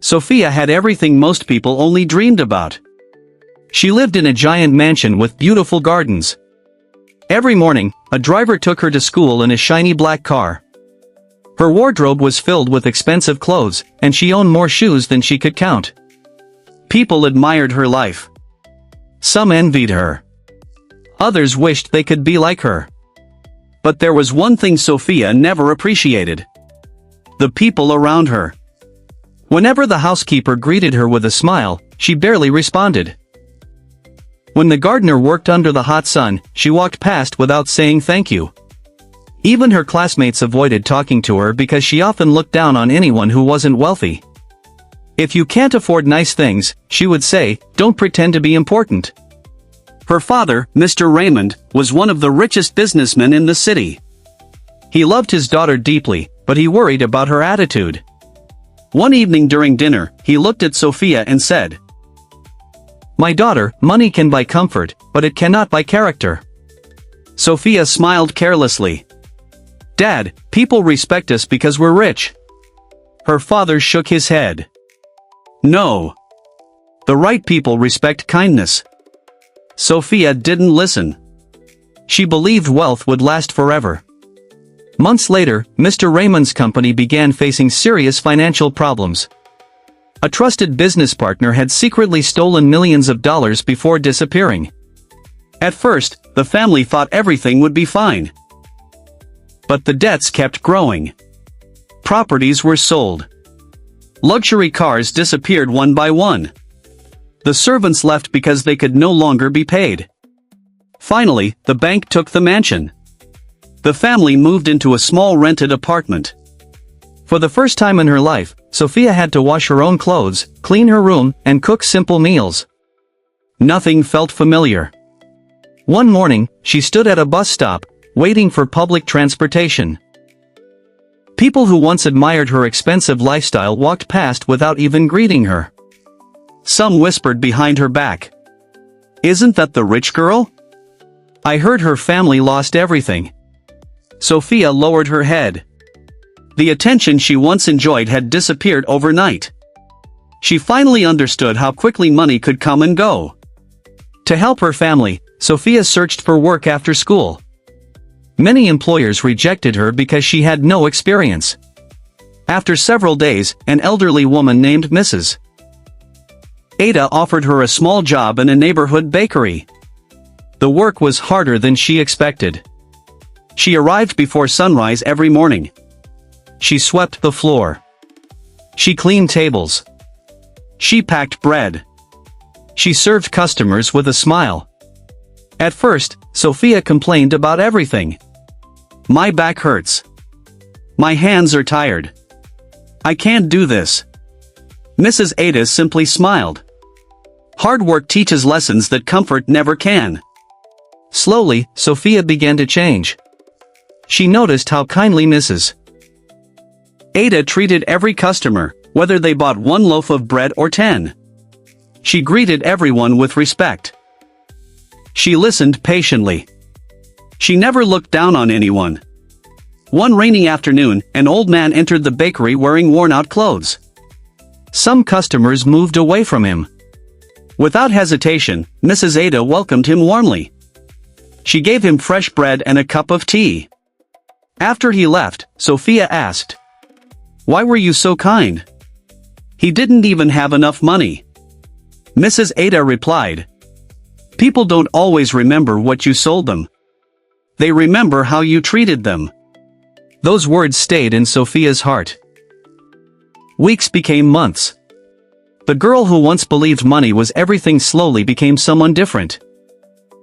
Sophia had everything most people only dreamed about. She lived in a giant mansion with beautiful gardens. Every morning, a driver took her to school in a shiny black car. Her wardrobe was filled with expensive clothes, and she owned more shoes than she could count. People admired her life. Some envied her. Others wished they could be like her. But there was one thing Sophia never appreciated: the people around her. Whenever the housekeeper greeted her with a smile, she barely responded. When the gardener worked under the hot sun, she walked past without saying thank you. Even her classmates avoided talking to her because she often looked down on anyone who wasn't wealthy. If you can't afford nice things, she would say, don't pretend to be important. Her father, Mr. Raymond, was one of the richest businessmen in the city. He loved his daughter deeply, but he worried about her attitude. One evening during dinner, he looked at Sophia and said, "My daughter, money can buy comfort, but it cannot buy character." Sophia smiled carelessly. "Dad, people respect us because we're rich." Her father shook his head. "No. The right people respect kindness." Sophia didn't listen. She believed wealth would last forever. Months later, Mr. Raymond's company began facing serious financial problems. A trusted business partner had secretly stolen millions of dollars before disappearing. At first, the family thought everything would be fine. But the debts kept growing. Properties were sold. Luxury cars disappeared one by one. The servants left because they could no longer be paid. Finally, the bank took the mansion. The family moved into a small rented apartment. For the first time in her life, Sophia had to wash her own clothes, clean her room, and cook simple meals. Nothing felt familiar. One morning, she stood at a bus stop, waiting for public transportation. People who once admired her expensive lifestyle walked past without even greeting her. Some whispered behind her back, "Isn't that the rich girl? I heard her family lost everything." Sophia lowered her head. The attention she once enjoyed had disappeared overnight. She finally understood how quickly money could come and go. To help her family, Sophia searched for work after school. Many employers rejected her because she had no experience. After several days, an elderly woman named Mrs. Ada offered her a small job in a neighborhood bakery. The work was harder than she expected. She arrived before sunrise every morning. She swept the floor. She cleaned tables. She packed bread. She served customers with a smile. At first, Sophia complained about everything. "My back hurts. My hands are tired. I can't do this." Mrs. Ada simply smiled. Hard work teaches lessons that comfort never can. Slowly, Sophia began to change. She noticed how kindly Mrs. Ada treated every customer, whether they bought one loaf of bread or 10. She greeted everyone with respect. She listened patiently. She never looked down on anyone. One rainy afternoon, an old man entered the bakery wearing worn-out clothes. Some customers moved away from him. Without hesitation, Mrs. Ada welcomed him warmly. She gave him fresh bread and a cup of tea. After he left, Sophia asked, "Why were you so kind?" "He didn't even have enough money." Mrs. Ada replied, "People don't always remember what you sold them. They remember how you treated them." Those words stayed in Sophia's heart. Weeks became months. The girl who once believed money was everything slowly became someone different.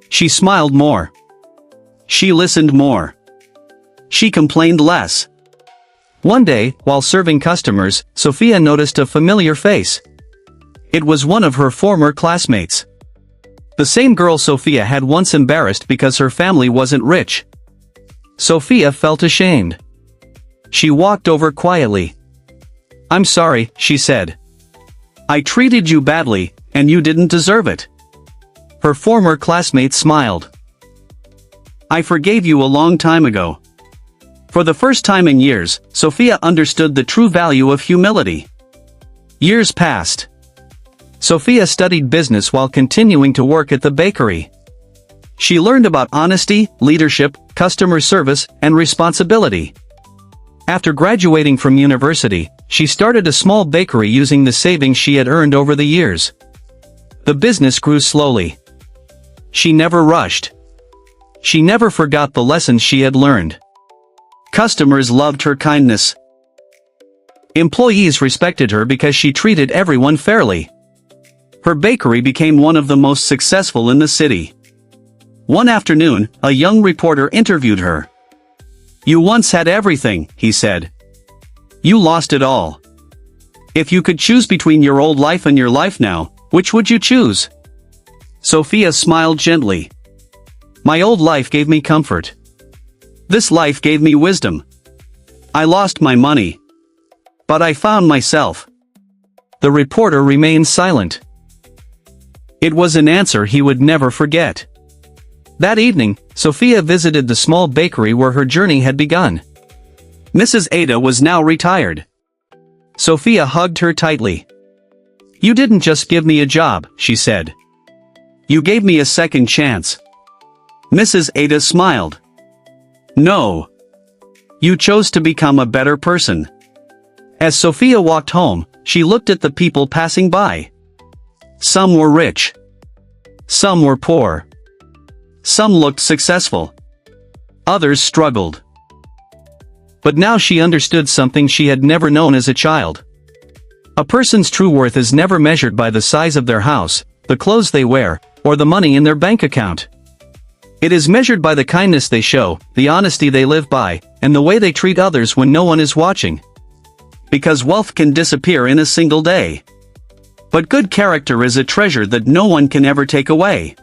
She smiled more. She listened more. She complained less. One day, while serving customers, Sophia noticed a familiar face. It was one of her former classmates. The same girl Sophia had once embarrassed because her family wasn't rich. Sophia felt ashamed. She walked over quietly. "I'm sorry," she said. "I treated you badly, and you didn't deserve it." Her former classmate smiled. "I forgave you a long time ago." For the first time in years, Sophia understood the true value of humility. Years passed. Sophia studied business while continuing to work at the bakery. She learned about honesty, leadership, customer service, and responsibility. After graduating from university, she started a small bakery using the savings she had earned over the years. The business grew slowly. She never rushed. She never forgot the lessons she had learned. Customers loved her kindness. Employees respected her because she treated everyone fairly. Her bakery became one of the most successful in the city. One afternoon, a young reporter interviewed her. "You once had everything," he said. "You lost it all. If you could choose between your old life and your life now, which would you choose?" Sophia smiled gently. "My old life gave me comfort. This life gave me wisdom. I lost my money. But I found myself." The reporter remained silent. It was an answer he would never forget. That evening, Sophia visited the small bakery where her journey had begun. Mrs. Ada was now retired. Sophia hugged her tightly. "You didn't just give me a job," she said. "You gave me a second chance." Mrs. Ada smiled. "No. You chose to become a better person." As Sophia walked home, she looked at the people passing by. Some were rich. Some were poor. Some looked successful. Others struggled. But now she understood something she had never known as a child. A person's true worth is never measured by the size of their house, the clothes they wear, or the money in their bank account. It is measured by the kindness they show, the honesty they live by, and the way they treat others when no one is watching. Because wealth can disappear in a single day. But good character is a treasure that no one can ever take away.